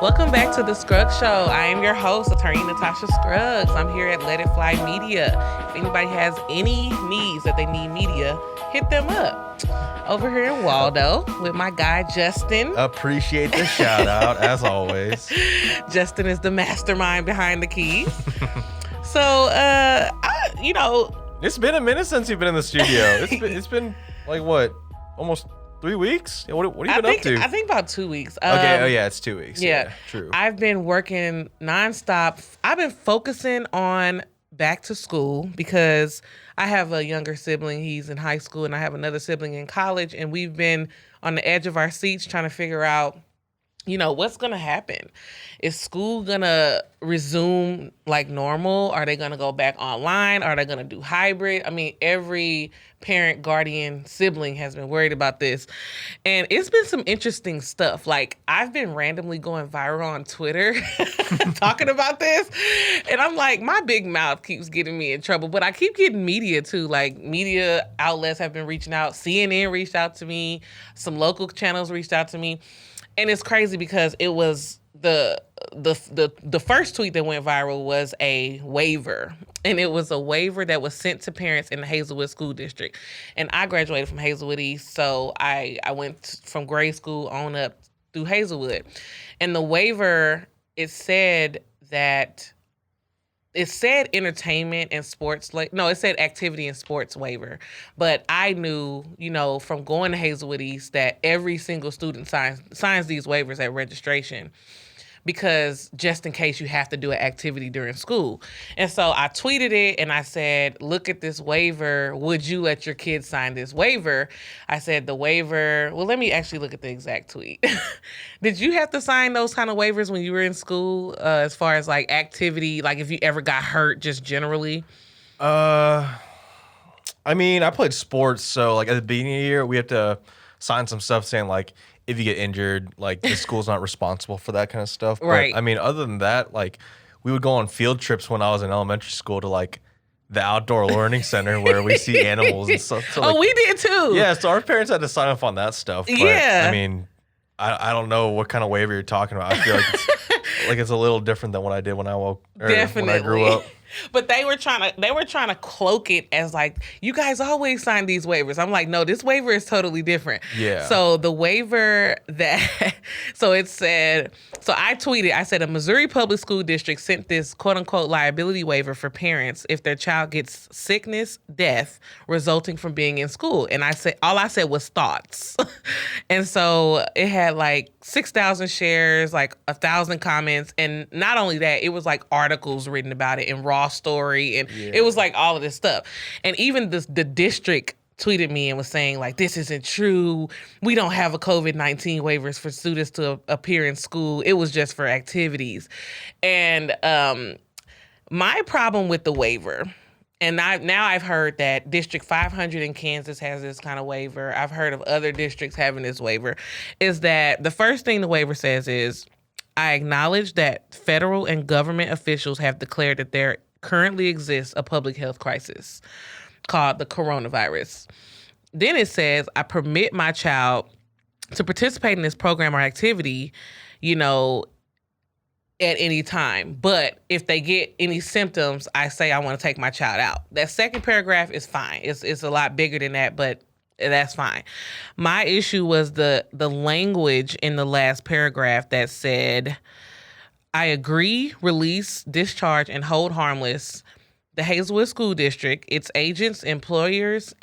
Welcome back to the Scruggs Show. I am your host, attorney Natasha Scruggs. I'm here at Let It Fly Media. If anybody has any needs that they need media, hit them up. Over here in Waldo with my guy, Justin. Appreciate the shout out, as always. Justin is the mastermind behind the keys. So, It's been a minute since you've been in the studio. It's been like, what, almost 3 weeks? What have you been up to? I think about 2 weeks. It's 2 weeks. Yeah, true. I've been working nonstop. I've been focusing on back to school because I have a younger sibling. He's in high school, and I have another sibling in college, and we've been on the edge of our seats trying to figure out, what's going to happen? Is school going to resume like normal? Are they going to go back online? Are they going to do hybrid? I mean, every parent, guardian, sibling has been worried about this. And it's been some interesting stuff. Like, I've been randomly going viral on Twitter talking about this. And I'm like, my big mouth keeps getting me in trouble. But I keep getting media too. Like, media outlets have been reaching out. CNN reached out to me. Some local channels reached out to me. And it's crazy because it was the first tweet that went viral was a waiver. And it was a waiver that was sent to parents in the Hazelwood School District. And I graduated from Hazelwood East, so I went from grade school on up through Hazelwood. And the waiver, it said entertainment and sports, it said activity and sports waiver. But I knew, from going to Hazelwood East that every single student signs these waivers at registration, because just in case you have to do an activity during school. And so I tweeted it and I said, look at this waiver. Would you let your kids sign this waiver? I said the waiver, well, let me actually look at the exact tweet. Did you have to sign those kind of waivers when you were in school, as far as like activity, like if you ever got hurt just generally? I played sports, so like at the beginning of the year, we have to sign some stuff saying like, if you get injured, like the school's not responsible for that kind of stuff. Right. But other than that, like we would go on field trips when I was in elementary school to like the outdoor learning center where we see animals and stuff. So, we did too. Yeah, so our parents had to sign off on that stuff. But, yeah. I don't know what kind of waiver you're talking about. I feel like it's a little different than what I did when I Definitely. when I grew up. But they were trying to cloak it as like, you guys always sign these waivers. I'm like, no, this waiver is totally different. Yeah. So the waiver so it said, so I tweeted, I said, a Missouri public school district sent this quote unquote liability waiver for parents if their child gets sickness, death resulting from being in school. And all I said was thoughts. And so it had like 6,000 shares, like 1,000 comments. And not only that, it was like articles written about it in Raw Story. And It was like all of this stuff. And even the district tweeted me and was saying like, this isn't true. We don't have a COVID-19 waivers for students to appear in school. It was just for activities. And my problem with the waiver, and I've heard that District 500 in Kansas has this kind of waiver. I've heard of other districts having this waiver, is that the first thing the waiver says is, I acknowledge that federal and government officials have declared that there currently exists a public health crisis called the coronavirus. Then it says, I permit my child to participate in this program or activity, at any time. But if they get any symptoms, I say I want to take my child out. That second paragraph is fine. It's a lot bigger than that, but that's fine. My issue was the language in the last paragraph that said, I agree, release, discharge, and hold harmless the Hazelwood School District, its agents, employees,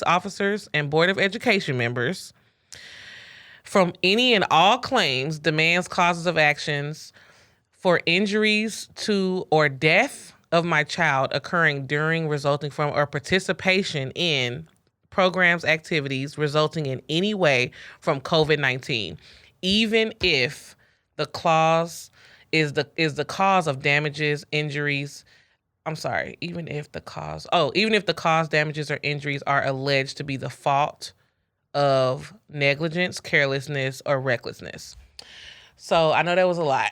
officers, and Board of Education members from any and all claims, demands, causes of actions for injuries to or death of my child occurring during, resulting from, or participation in programs, activities resulting in any way from COVID-19, even if the clause is the cause of damages, injuries. Even if the cause, damages, or injuries are alleged to be the fault of negligence, carelessness, or recklessness. So I know that was a lot,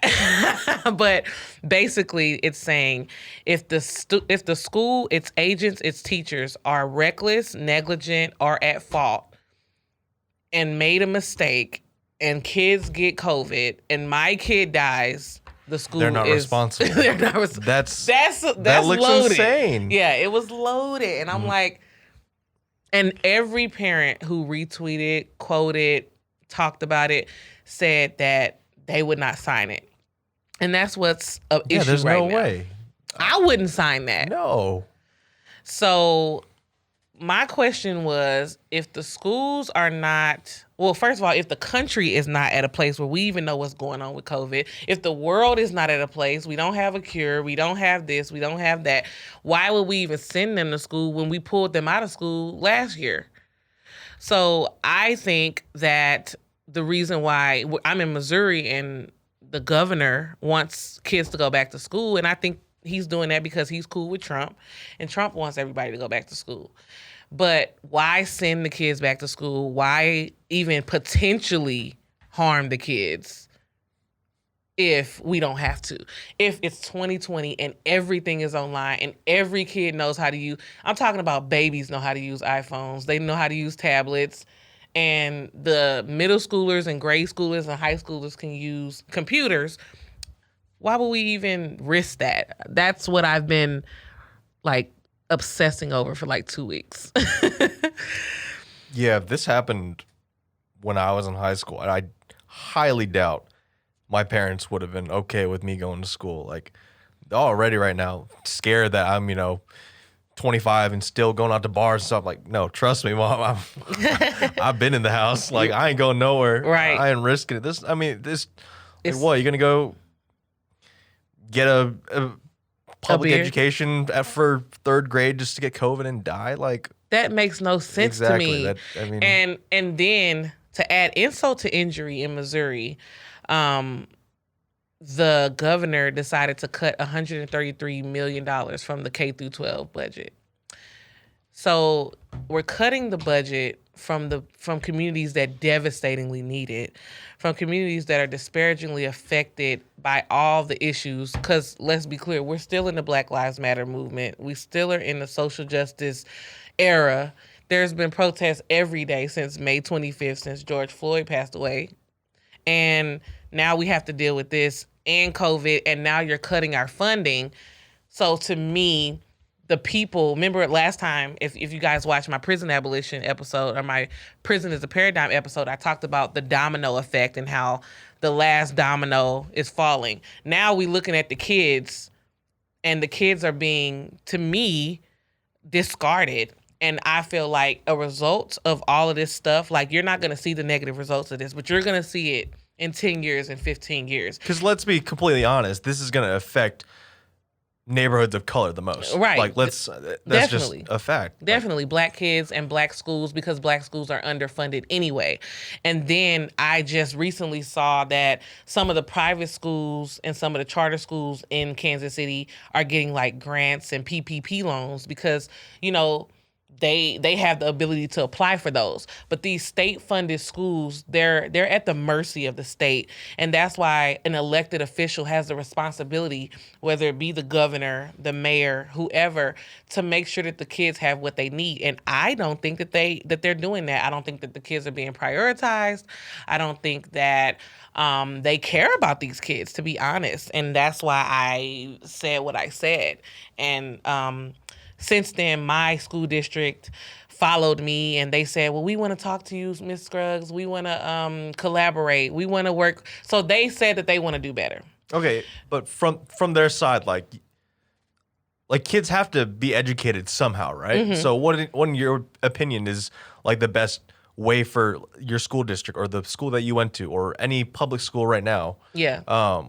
but basically it's saying if the school, its agents, its teachers are reckless, negligent, or at fault and made a mistake and kids get COVID and my kid dies, the school They're not responsible. They're not that looks loaded. Insane. Yeah, it was loaded. And I'm like, and every parent who retweeted, quoted, talked about it, said that they would not sign it. And that's what's an issue there's right no now. way. I wouldn't sign that. No. So my question was, if the schools are not, well, first of all, if the country is not at a place where we even know what's going on with COVID, if the world is not at a place, we don't have a cure, we don't have this, we don't have that, why would we even send them to school when we pulled them out of school last year? So I think that the reason why I'm in Missouri and the governor wants kids to go back to school, and I think he's doing that because he's cool with Trump, and Trump wants everybody to go back to school. But why send the kids back to school? Why even potentially harm the kids if we don't have to? If it's 2020 and everything is online and every kid knows how to use, I'm talking about babies know how to use iPhones. They know how to use tablets. And the middle schoolers and grade schoolers and high schoolers can use computers. Why would we even risk that? That's what I've been like obsessing over for like 2 weeks. Yeah, this happened when I was in high school, and I highly doubt my parents would have been okay with me going to school. Like, they're already right now scared that I'm, 25 and still going out to bars and stuff. Like, no, trust me, Mom. I've been in the house. Like, I ain't going nowhere. Right. I ain't risking it. Like, what, you're going to go get a public education for third grade just to get COVID and die? Like, that makes no sense to me. And then to add insult to injury in Missouri, the governor decided to cut $133 million from the K through 12 budget. So we're cutting the budget from communities that devastatingly need it, from communities that are disparagingly affected by all the issues. Because let's be clear, we're still in the Black Lives Matter movement. We still are in the social justice era. There's been protests every day since May 25th, since George Floyd passed away. And now we have to deal with this and COVID, and now you're cutting our funding. So to me, the people, remember last time, if you guys watched my prison abolition episode or my prison is a paradigm episode, I talked about the domino effect and how the last domino is falling. Now we're looking at the kids, and the kids are being, to me, discarded. And I feel like a result of all of this stuff, like, you're not going to see the negative results of this, but you're going to see it in 10 years and 15 years. Because let's be completely honest, this is going to affect neighborhoods of color the most. Right. Like, that's Definitely. just a fact. Definitely. Black kids and black schools, because black schools are underfunded anyway. And then I just recently saw that some of the private schools and some of the charter schools in Kansas City are getting like grants and PPP loans because, they have the ability to apply for those. But these state-funded schools, they're at the mercy of the state. And that's why an elected official has the responsibility, whether it be the governor, the mayor, whoever, to make sure that the kids have what they need. And I don't think that they're doing that. I don't think that the kids are being prioritized. I don't think that they care about these kids, to be honest. And that's why I said what I said. And since then, my school district followed me and they said, well, we want to talk to you, Ms. Scruggs. We want to collaborate. We want to work. So they said that they want to do better. Okay, but from their side, like kids have to be educated somehow, right? Mm-hmm. So what in your opinion is like the best way for your school district or the school that you went to or any public school right now? Yeah.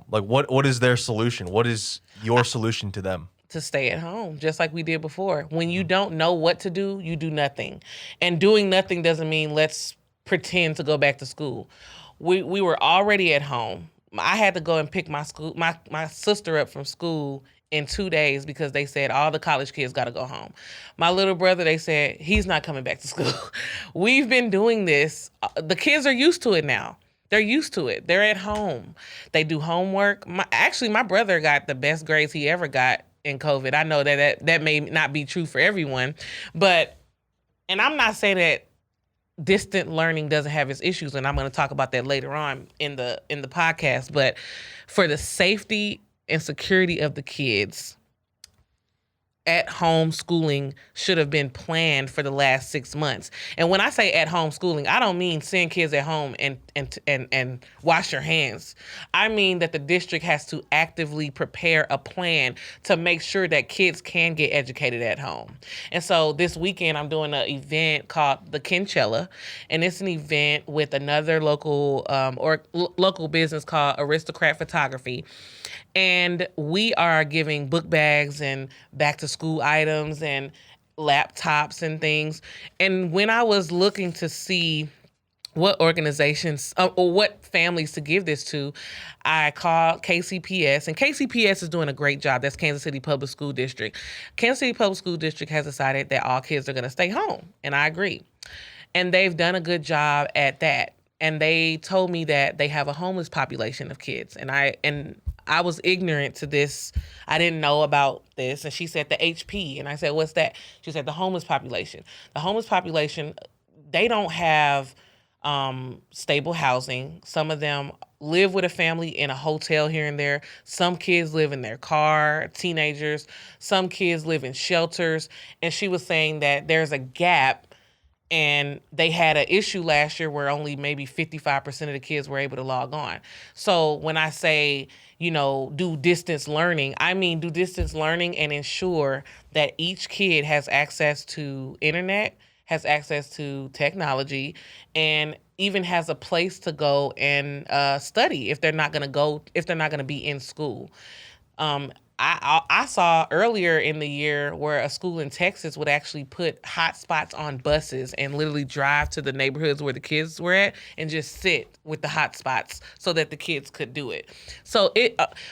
Like what is their solution? What is your solution to them? To stay at home, just like we did before. When you don't know what to do, you do nothing. And doing nothing doesn't mean let's pretend to go back to school. We were already at home. I had to go and pick my sister up from school in 2 days because they said all the college kids got to go home. My little brother, they said, he's not coming back to school. We've been doing this. The kids are used to it now. They're used to it. They're at home. They do homework. My brother got the best grades he ever got in COVID. I know that may not be true for everyone, and I'm not saying that distant learning doesn't have its issues, and I'm going to talk about that later on in the podcast. But for the safety and security of the kids, at home schooling should have been planned for the last 6 months. And when I say at home schooling, I don't mean send kids at home and wash your hands. I mean that the district has to actively prepare a plan to make sure that kids can get educated at home. And so this weekend I'm doing an event called the Kinchella, and it's an event with another local local business called Aristocrat Photography. And we are giving book bags and back to school items and laptops and things. And when I was looking to see what organizations or what families to give this to, I called KCPS, and KCPS is doing a great job. That's Kansas City Public School District. Kansas City Public School District has decided that all kids are going to stay home, and I agree. And they've done a good job at that. And they told me that they have a homeless population of kids, and I was ignorant to this. I didn't know about this. And she said the HP. And I said, what's that? She said the homeless population. The homeless population, they don't have stable housing. Some of them live with a family in a hotel here and there. Some kids live in their car, teenagers. Some kids live in shelters. And she was saying that there's a gap. And they had an issue last year where only maybe 55% of the kids were able to log on. So when I say, do distance learning, I mean do distance learning and ensure that each kid has access to internet, has access to technology, and even has a place to go and study if they're not going to be in school. I saw earlier in the year where a school in Texas would actually put hotspots on buses and literally drive to the neighborhoods where the kids were at and just sit with the hotspots so that the kids could do it. So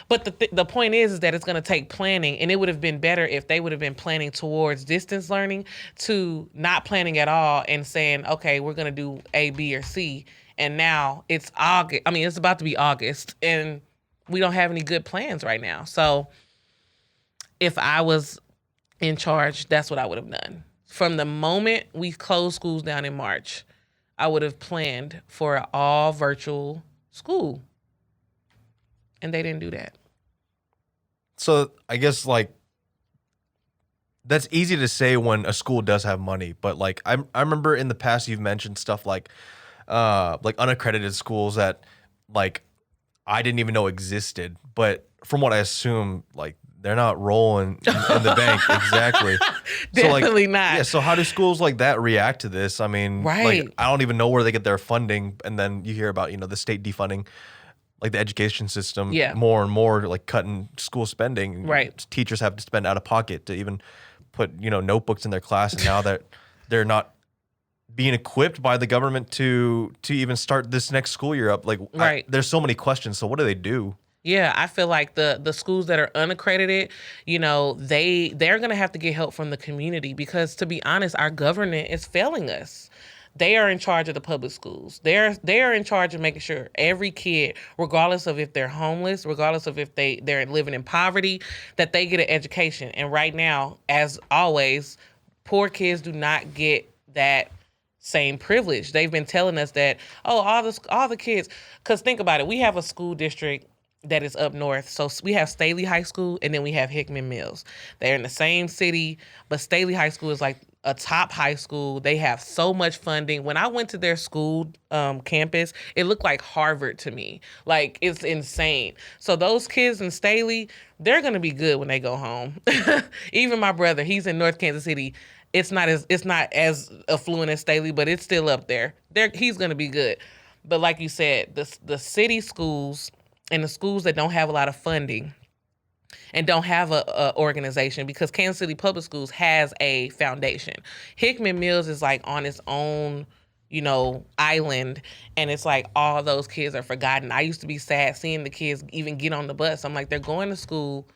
but the point is that it's going to take planning, and it would have been better if they would have been planning towards distance learning to not planning at all and saying, okay, we're going to do A, B, or C. And now it's August. I mean, it's about to be August, and we don't have any good plans right now. So if I was in charge, that's what I would have done. From the moment we closed schools down in March, I would have planned for an all virtual school. And they didn't do that. So I guess that's easy to say when a school does have money, but I remember in the past you've mentioned stuff like unaccredited schools that I didn't even know existed, but from what I assume, they're not rolling in the bank. Exactly. Definitely not. Yeah. So how do schools like that react to this? I mean, right. I don't even know where they get their funding. And then you hear about, the state defunding, the education system more and more, cutting school spending. Right. Teachers have to spend out of pocket to even put, notebooks in their class. And now that they're not being equipped by the government to even start this next school year up. Right. There's so many questions. So what do they do? Yeah, I feel like the schools that are unaccredited, they're going to have to get help from the community because, to be honest, our government is failing us. They are in charge of the public schools. They are in charge of making sure every kid, regardless of if they're homeless, regardless of if they're living in poverty, that they get an education. And right now, as always, poor kids do not get that same privilege. They've been telling us that, all the kids, because think about it, we have a school district that is up north. So we have Staley High School and then we have Hickman Mills. They're in the same city, but Staley High School is like a top high school. They have so much funding. When I went to their school campus, it looked like Harvard to me. It's insane. So those kids in Staley, they're going to be good when they go home. Even my brother, he's in North Kansas City. It's not as affluent as Staley, but it's still up there. He's going to be good. But like you said, the city schools and the schools that don't have a lot of funding and don't have a organization, because Kansas City Public Schools has a foundation. Hickman Mills is on its own, island, and it's all those kids are forgotten. I used to be sad seeing the kids even get on the bus. I'm they're going to school,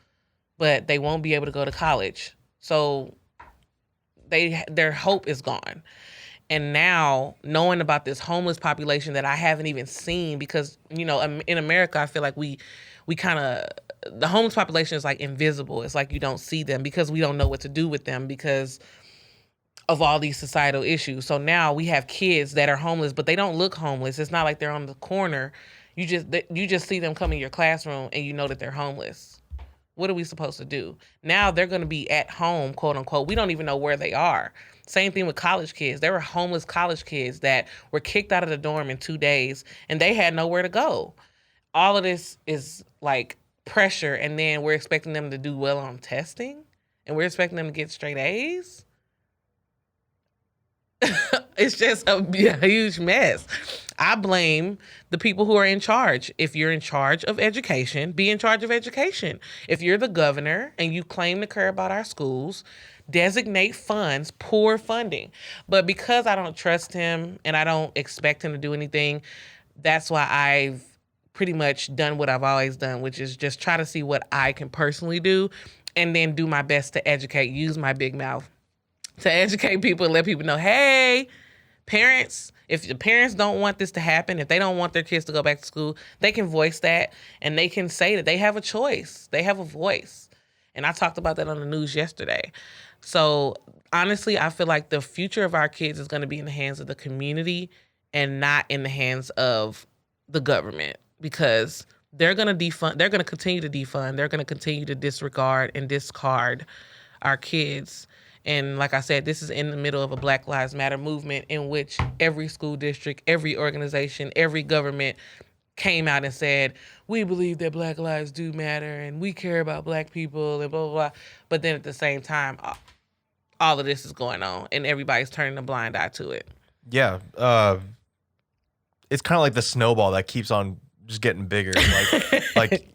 but they won't be able to go to college. So their hope is gone. And now, knowing about this homeless population that I haven't even seen, because, in America, I feel like we kind of, the homeless population is invisible. It's you don't see them because we don't know what to do with them, because of all these societal issues. So now we have kids that are homeless, but they don't look homeless. It's not like they're on the corner. You just see them come in your classroom and you know that they're homeless. What are we supposed to do? Now they're going to be at home, quote unquote. We don't even know where they are. Same thing with college kids. There were homeless college kids that were kicked out of the dorm in 2 days and they had nowhere to go. All of this is like pressure, and then we're expecting them to do well on testing and we're expecting them to get straight A's. It's just a huge mess. I blame the people who are in charge. If you're in charge of education, be in charge of education. If you're the governor and you claim to care about our schools, designate funds, pour funding. But because I don't trust him and I don't expect him to do anything, that's why I've pretty much done what I've always done, which is just try to see what I can personally do and then do my best to educate, use my big mouth to educate people and let people know, hey, parents, if the parents don't want this to happen, if they don't want their kids to go back to school, they can voice that and they can say that they have a choice. They have a voice. And I talked about that on the news yesterday. So honestly, I feel like the future of our kids is going to be in the hands of the community and not in the hands of the government, because they're going to defund. They're going to continue to defund. They're going to continue to disregard and discard our kids. And like I said, this is in the middle of a Black Lives Matter movement in which every school district, every organization, every government came out and said, we believe that Black lives do matter and we care about Black people and blah, blah, blah. But then at the same time, all of this is going on and everybody's turning a blind eye to it. Yeah. It's kind of like the snowball that keeps on just getting bigger. Like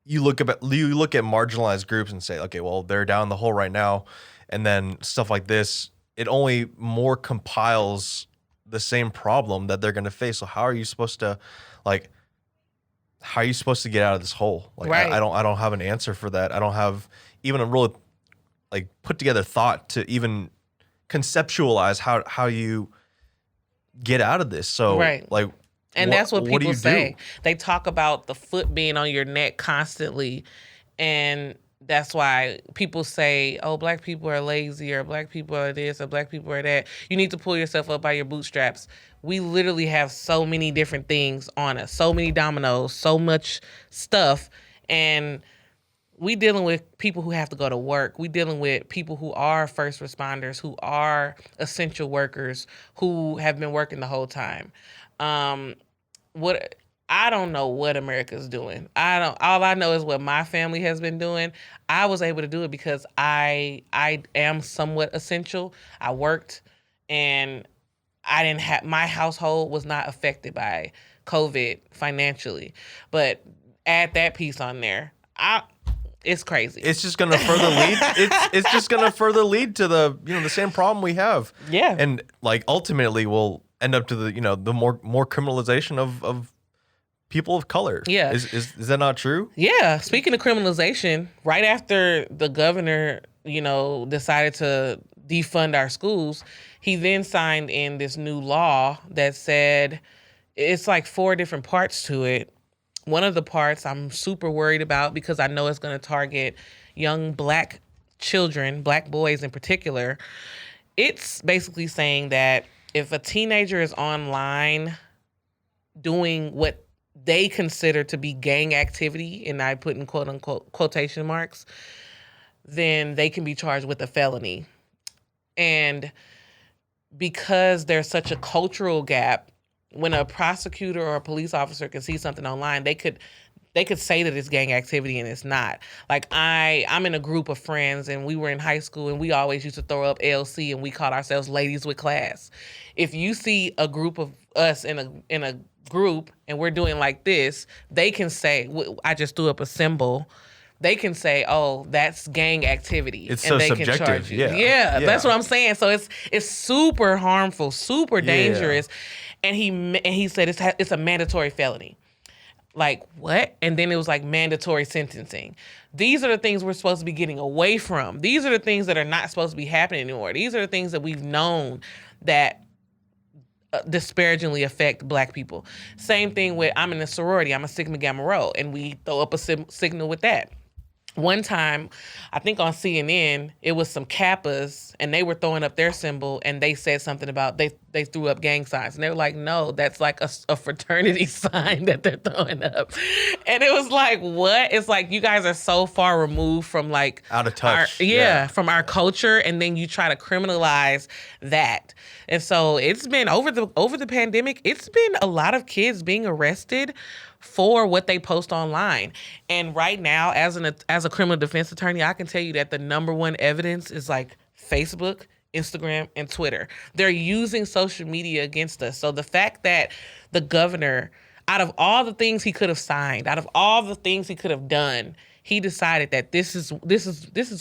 you look at marginalized groups and say, okay, well, they're down the hole right now. And then stuff like this, it only more compiles the same problem that they're going to face. So how are you supposed to get out of this hole? Like, right. I don't have an answer for that. I don't have even a really put together thought to even conceptualize how you get out of this. So right. And that's what people say. They talk about the foot being on your neck constantly. And that's why people say, oh, Black people are lazy, or Black people are this, or Black people are that. You need to pull yourself up by your bootstraps. We literally have so many different things on us, so many dominoes, so much stuff. And we dealing with people who have to go to work. We dealing with people who are first responders, who are essential workers, who have been working the whole time. I don't know what America's doing. All I know is what my family has been doing. I was able to do it because I am somewhat essential. I worked and my household was not affected by COVID financially. But add that piece on there. It's crazy. It's just going to further lead. It's just going to further lead to the same problem we have. Yeah. And ultimately we'll end up to the more criminalization of people of color. Yeah. Is that not true? Yeah. Speaking of criminalization, right after the governor, decided to defund our schools, he then signed in this new law that said it's like 4 different parts to it. One of the parts I'm super worried about because I know it's going to target young Black children, Black boys in particular. It's basically saying that if a teenager is online doing what they consider to be gang activity, and I put in quote unquote quotation marks, then they can be charged with a felony. And because there's such a cultural gap, when a prosecutor or a police officer can see something online, they could say that it's gang activity and it's not. Like I'm in a group of friends and we were in high school and we always used to throw up LC and we called ourselves ladies with class. If you see a group of us in a group and we're doing like this, they can say, I just threw up a symbol. They can say, oh, that's gang activity. It's and so they subjective. Can charge you. Yeah, that's what I'm saying. So it's super harmful, super dangerous. And he said it's a mandatory felony. Like, what? And then it was like mandatory sentencing. These are the things we're supposed to be getting away from. These are the things that are not supposed to be happening anymore. These are the things that we've known that disparagingly affect Black people. Same thing with, I'm in a sorority. I'm a Sigma Gamma Rho. And we throw up a signal with that. One time, I think on CNN, it was some Kappas, and they were throwing up their symbol, and they said something about they threw up gang signs, and they were like, "No, that's like a fraternity sign that they're throwing up," and it was like, "What?" It's like you guys are so far removed from like Out of touch. from our culture, and then you try to criminalize that, and so it's been over the pandemic. It's been a lot of kids being arrested for what they post online. And right now, as a criminal defense attorney, I can tell you that the number one evidence is like Facebook, Instagram, and Twitter. They're using social media against us. So the fact that the governor, out of all the things he could have signed, out of all the things he could have done, he decided that this is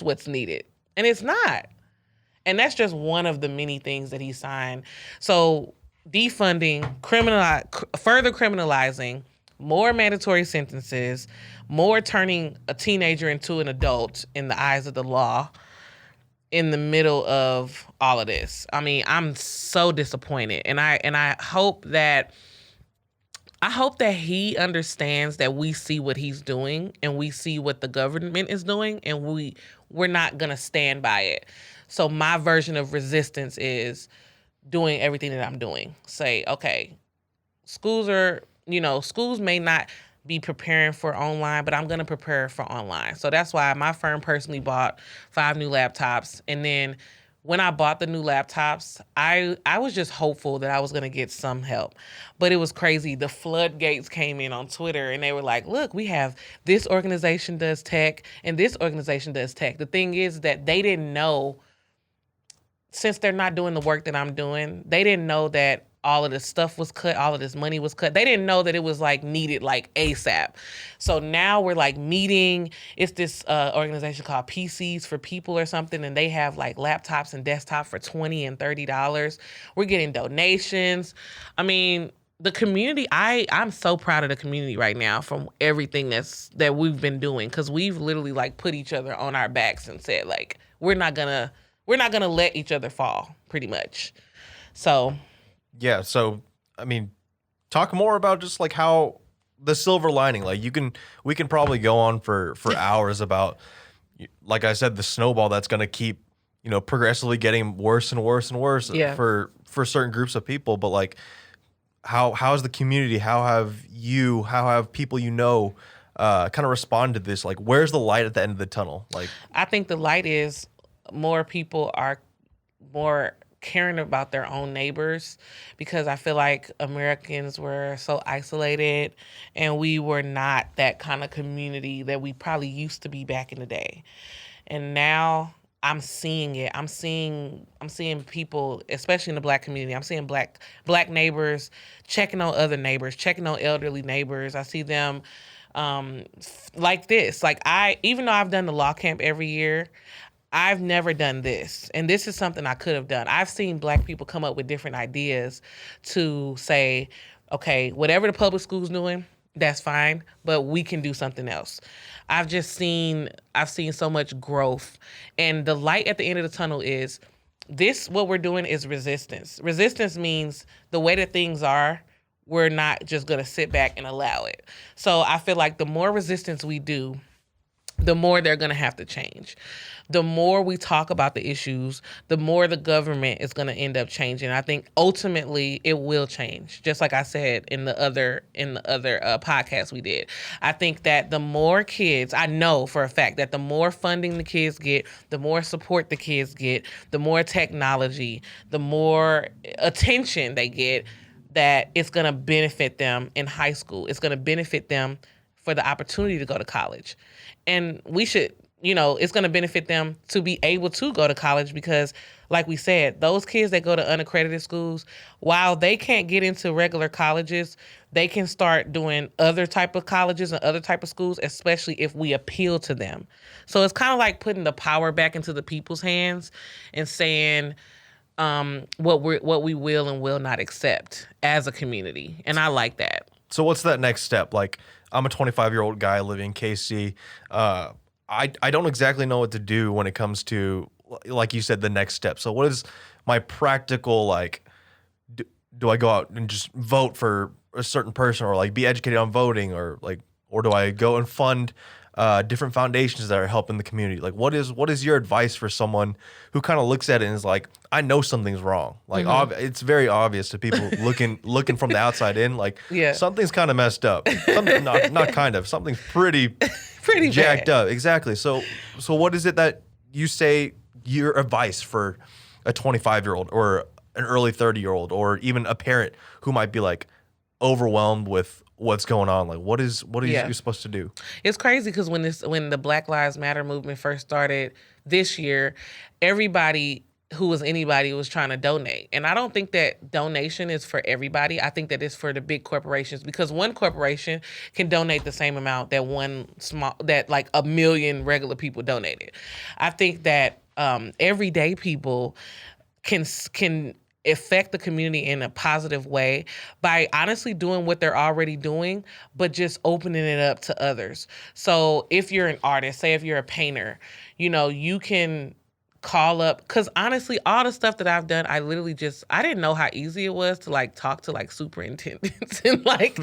what's needed. And it's not. And that's just one of the many things that he signed. So defunding, further criminalizing, more mandatory sentences, more turning a teenager into an adult in the eyes of the law in the middle of all of this. I mean, I'm so disappointed. And I hope that he understands that we see what he's doing and we see what the government is doing, and we're not going to stand by it. So my version of resistance is doing everything that I'm doing. Say, okay, schools may not be preparing for online, but I'm going to prepare for online. So that's why my firm personally bought 5 new laptops. And then when I bought the new laptops, I was just hopeful that I was going to get some help. But it was crazy. The floodgates came in on Twitter, and they were like, look, we have this organization does tech and this organization does tech. The thing is that they didn't know, since they're not doing the work that I'm doing, they didn't know that all of this stuff was cut, all of this money was cut. They didn't know that it was like needed like ASAP. So now we're like meeting. It's this organization called PCs for People or something, and they have like laptops and desktops for $20 and $30. We're getting donations. I mean, the community, I'm so proud of the community right now from everything that we've been doing, because we've literally like put each other on our backs and said like we're not gonna let each other fall, pretty much. So yeah, so I mean, talk more about just like how the silver lining. Like we can probably go on for hours about, like I said, the snowball that's going to keep, progressively getting worse and worse and worse for certain groups of people. But like, how's the community? How have people kind of respond to this? Like, where's the light at the end of the tunnel? Like, I think the light is more people are more caring about their own neighbors, because I feel like Americans were so isolated and we were not that kind of community that we probably used to be back in the day. And now I'm seeing it. I'm seeing people, especially in the Black community. I'm seeing black neighbors checking on other neighbors, checking on elderly neighbors. I see them like this. Like even though I've done the law camp every year, I've never done this. And this is something I could have done. I've seen Black people come up with different ideas to say, okay, whatever the public school's doing, that's fine, but we can do something else. I've seen so much growth. And the light at the end of the tunnel is what we're doing is resistance. Resistance means the way that things are, we're not just going to sit back and allow it. So I feel like the more resistance we do, the more they're going to have to change. The more we talk about the issues, the more the government is going to end up changing. I think ultimately it will change. Just like I said in the other podcast we did. I think that the more kids, I know for a fact that the more funding the kids get, the more support the kids get, the more technology, the more attention they get, that it's going to benefit them in high school. It's going to benefit them for the opportunity to go to college. And we should, it's going to benefit them to be able to go to college, because like we said, those kids that go to unaccredited schools, while they can't get into regular colleges, they can start doing other type of colleges and other type of schools, especially if we appeal to them. So it's kind of like putting the power back into the people's hands and saying what we will and will not accept as a community. And I like that. So what's that next step? Like, I'm a 25-year-old guy living in KC. I don't exactly know what to do when it comes to, like you said, the next step. So what is my practical, like, do I go out and just vote for a certain person, or like be educated on voting, or do I go and fund different foundations that are helping the community. Like, what is your advice for someone who kind of looks at it and is like, I know something's wrong. Like, it's very obvious to people looking from the outside in. Like, something's kind of messed up. Something, not kind of. Something's pretty jacked bad. up. Exactly. So what is it that you say your advice for a 25-year-old or an early 30-year-old or even a parent who might be like overwhelmed with what's going on? Like, what are you supposed to do? It's crazy because when the Black Lives Matter movement first started this year, everybody who was anybody was trying to donate. And I don't think that donation is for everybody. I think that it's for the big corporations, because one corporation can donate the same amount that like a million regular people donated. I think that everyday people can affect the community in a positive way by honestly doing what they're already doing, but just opening it up to others. So if you're an artist, say if you're a painter, you can call up, because honestly, all the stuff that I've done, I didn't know how easy it was to like talk to like superintendents and like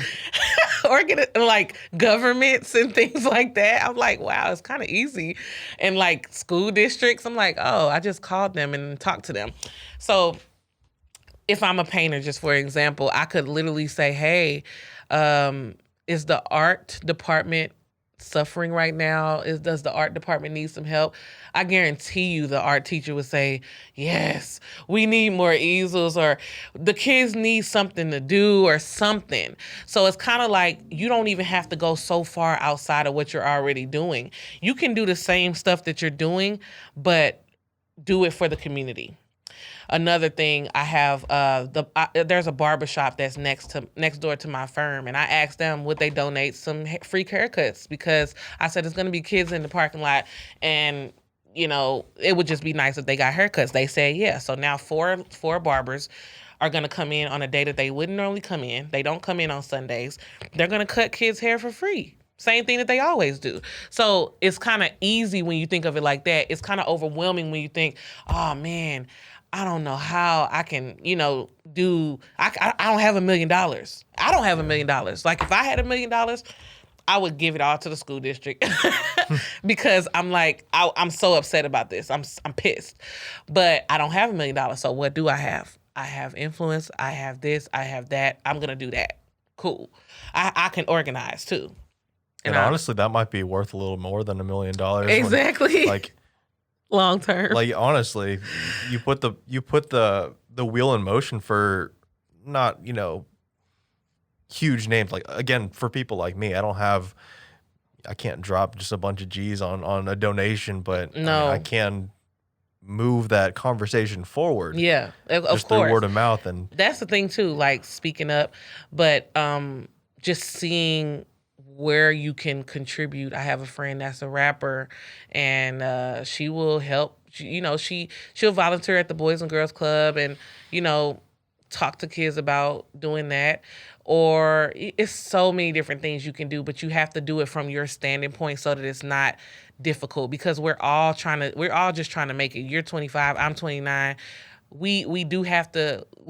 like governments and things like that. I'm like, wow, it's kind of easy. And like school districts, I'm like, oh, I just called them and talked to them. So if I'm a painter, just for example, I could literally say, hey, is the art department suffering right now? Does the art department need some help? I guarantee you the art teacher would say, yes, we need more easels, or the kids need something to do or something. So it's kind of like you don't even have to go so far outside of what you're already doing. You can do the same stuff that you're doing, but do it for the community. Another thing, I have there's a barbershop that's next door to my firm, and I asked them would they donate some free haircuts, because I said it's going to be kids in the parking lot, and it would just be nice if they got haircuts. They said yeah. So now four barbers are going to come in on a day that they wouldn't normally come in. They don't come in on Sundays. They're going to cut kids' hair for free. Same thing that they always do. So it's kind of easy when you think of it like that. It's kind of overwhelming when you think, oh man, I don't know how I can, I don't have $1 million. I don't have $1 million. Like if I had $1 million, I would give it all to the school district because I'm like, I'm so upset about this. I'm pissed, but I don't have $1 million. So what do I have? I have influence. I have this. I have that. I'm going to do that. Cool. I can organize too. And honestly, that might be worth a little more than $1 million. Exactly. Like long term. Like honestly, you put the wheel in motion for not, huge names. Like again, for people like me, I can't drop just a bunch of G's on a donation, but no. I can move that conversation forward. Yeah, of just course. Through word of mouth. And that's the thing too, like speaking up, but just seeing where you can contribute. I have a friend that's a rapper, and she will help. She'll volunteer at the Boys and Girls Club, and talk to kids about doing that. Or it's so many different things you can do, but you have to do it from your standing point so that it's not difficult, because we're all just trying to make it. You're 25, I'm 29. We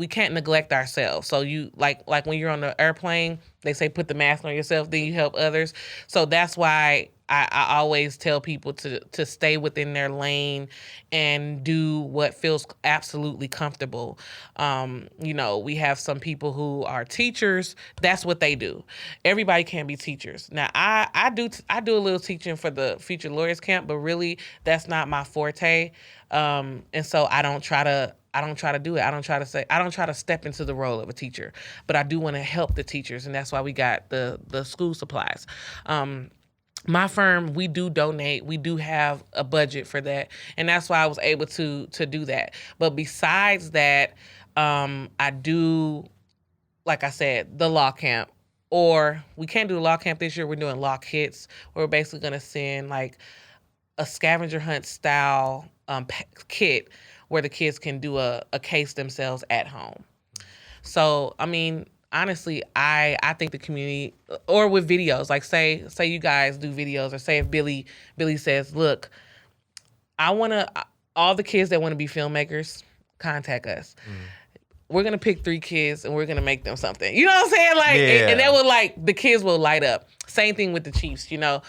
can't neglect ourselves. So you like when you're on the airplane, they say put the mask on yourself, then you help others. So that's why I always tell people to stay within their lane and do what feels absolutely comfortable. We have some people who are teachers. That's what they do. Everybody can't be teachers. Now I do a little teaching for the Future Lawyers Camp, but really that's not my forte. And so I don't try to do it. I don't try to step into the role of a teacher, but I do want to help the teachers. And that's why we got the school supplies. My firm, we do donate. We do have a budget for that. And that's why I was able to do that. But besides that, I do, like I said, the law camp. Or we can't do the law camp this year. We're doing law kits. We're basically going to send like a scavenger hunt style kit where the kids can do a case themselves at home. So, I mean, honestly, I think the community, or with videos, like say you guys do videos, or say if Billy says, look, I want to, all the kids that want to be filmmakers, contact us. we're gonna pick 3 kids and we're gonna make them something. You know what I'm saying? Like, Yeah. and that would like the kids will light up. Same thing with the Chiefs. You know,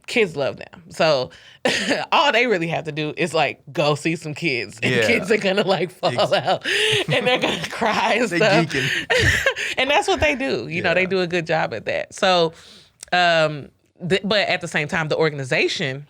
kids love them. So all they really have to do is like go see some kids, and Yeah. kids are gonna like fall out and they're gonna cry and They stuff. geeking. And that's what they do. You know, they do a good job at that. So, but at the same time, the organization.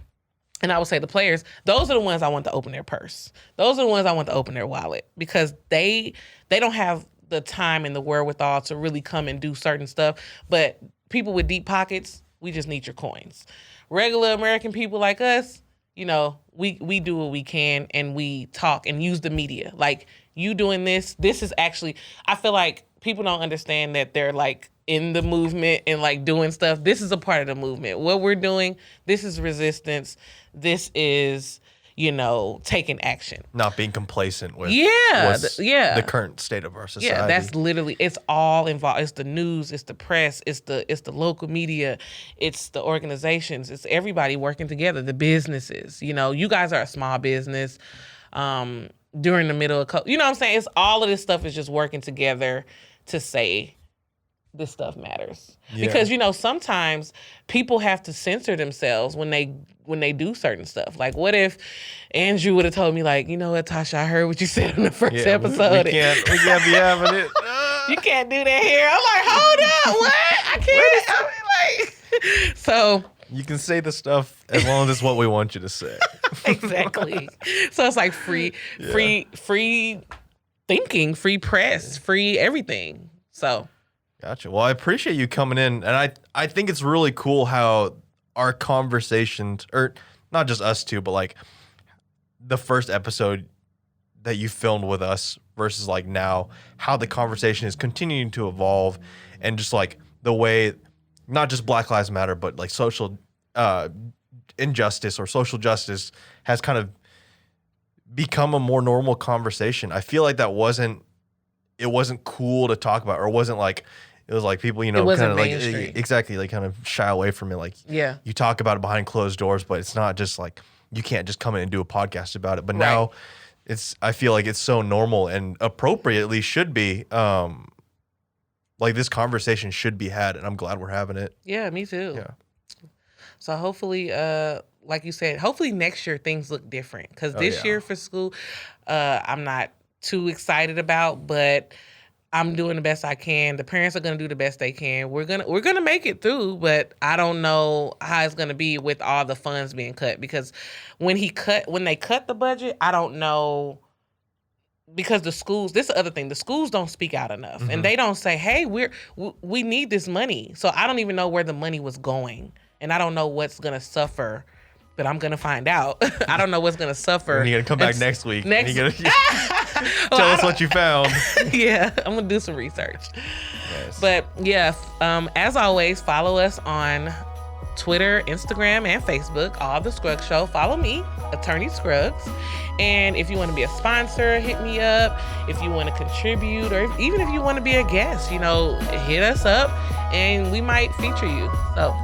And I would say the players, those are the ones I want to open their purse. Those are the ones I want to open their wallet because they don't have the time and the wherewithal to really come and do certain stuff. But people with deep pockets, we just need your coins. Regular American people like us, you know, we do what we can and we talk and use the media. Like you doing this is actually, I feel like people don't understand that they're like in the movement and like doing stuff. This is a part of the movement. What we're doing, this is resistance. This is, you know, taking action. Not being complacent with the current state of our society. Yeah, that's literally, it's all involved. It's the news, it's the press, it's the local media, it's the organizations, it's everybody working together, the businesses. You know, you guys are a small business during the middle of COVID. You know what I'm saying? It's all of this stuff is just working together to say this stuff matters. Yeah. Because, you know, sometimes people have to censor themselves when they do certain stuff. Like, what if Andrew would have told me, like, you know what, Tasha, I heard what you said in the first episode. We can't be having it. You can't do that here. I'm like, hold up, what? I can't. I mean, like, so. You can say the stuff as long as it's what we want you to say. Exactly. So it's like free thinking, free press, free everything. So. Gotcha. Well, I appreciate you coming in, and I think it's really cool how our conversations, or not just us two, but like the first episode that you filmed with us versus like now, how the conversation is continuing to evolve, and just like the way, not just Black Lives Matter, but like social injustice or social justice has kind of become a more normal conversation. I feel like it wasn't cool to talk about, or wasn't like. It was like people, you know, kind of like exactly like kind of shy away from it. Like, you talk about it behind closed doors, but it's not just like you can't just come in and do a podcast about it. But now I feel like it's so normal and appropriately should be. Like this conversation should be had, and I'm glad we're having it. Yeah, me too. Yeah. So hopefully, like you said, hopefully next year things look different. Because this year for school, I'm not too excited about, but I'm doing the best I can. The parents are gonna do the best they can. We're gonna make it through, but I don't know how it's gonna be with all the funds being cut. Because when they cut the budget, I don't know, because the schools, this is the other thing, the schools don't speak out enough. Mm-hmm. And they don't say, hey, we need this money. So I don't even know where the money was going. And I don't know what's gonna suffer. But I'm gonna find out. I don't know what's gonna suffer. And you're gonna come back next week. Tell us what you found. Yeah, I'm gonna do some research. Nice. But yeah, as always, follow us on Twitter, Instagram, and Facebook. All the Scruggs Show. Follow me, Attorney Scruggs. And if you want to be a sponsor, hit me up. If you want to contribute, or even if you want to be a guest, you know, hit us up, and we might feature you. So.